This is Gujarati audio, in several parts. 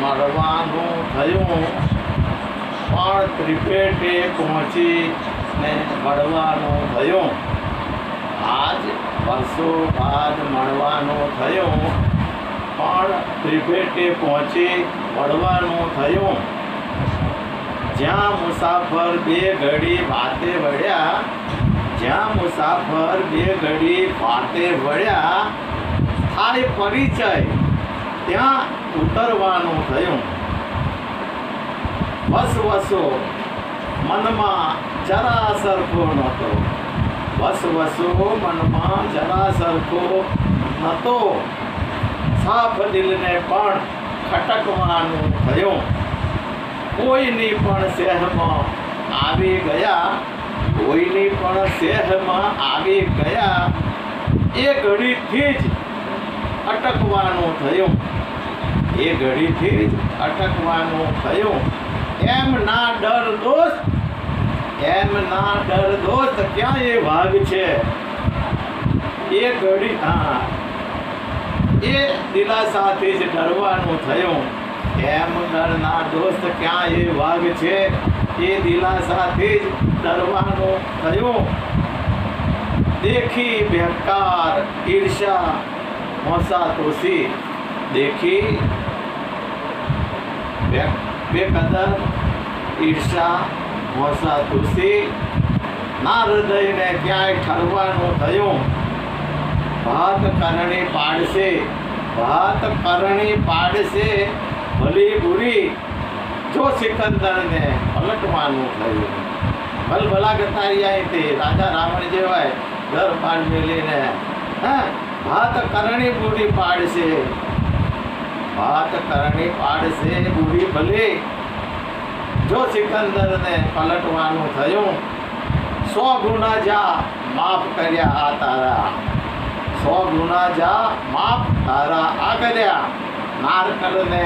મળવાનું થયું, પણ ત્રિપેટે પહોંચીને મળવાનું થયું. આજ વર્ષો બાદ મળવાનું થયું, પણ ત્રિપેટે પહોંચી મળવાનું થયું. જ્યાં મુસાફર બે ઘડી વાતે વળ્યા, જ્યાં મુસાફર બે ઘડી વાતે વળ્યા, થાય પરિચય ત્યાં ઉતરવાનું થયું. વસવસો મનમાં જરા સરખો નહોતો, વસવસો મનમાં જરા સરખો નહોતો. સાફ દિલને પણ ખટકવાનું થયું. કોઈની પણ શહેરમાં આવી ગયા, કોઈની પણ શહેરમાં આવી ગયા, એ ઘડીથી જ અટકવાનું થયું, એ ઘડીથી જ અટકવાનું થયું. એમ ના ડર દોસ્ત, એમ ના ડર દોસ્ત, ક્યાં એ ભાગ છે? એ ઘડી એ દિલાસાથી જ ડરવાનું થયું. એમ ડરના દોસ્ત, ક્યાં એ ભાગ છે? એ દિલાસાથી જ ડરવાનું થયું. દેખી બેકાર ઈર્ષા હોંસા તોસી, દેખી બેકદર ઈર્ષા હોંસા તોસી. ના હૃદયને ક્યાંય ઠરવાનું થયું. ભાત કરણી પાડશે, ભાત કરણી પાડશે ભલી બુરી, જો સિકંદરને પલટવાનું થયું. ભલભલા ગતારિયા તે રાજા રાવણ જેવાય ઘર બાર મેલીને ભાત કરણી બુરી પાડશે, ભાત કરણી પાડશે બુરી ભલી, જો સિકંદરને પલટવાનું થયું. 100 ગુના જા માફ કર્યા આ તારા, 100 ગુના જા માફ તારા આ કર્યા. નારકરને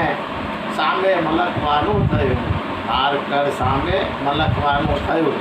સામે મલકવાનું થયું, નારકર સામે મલકવાનું થયું.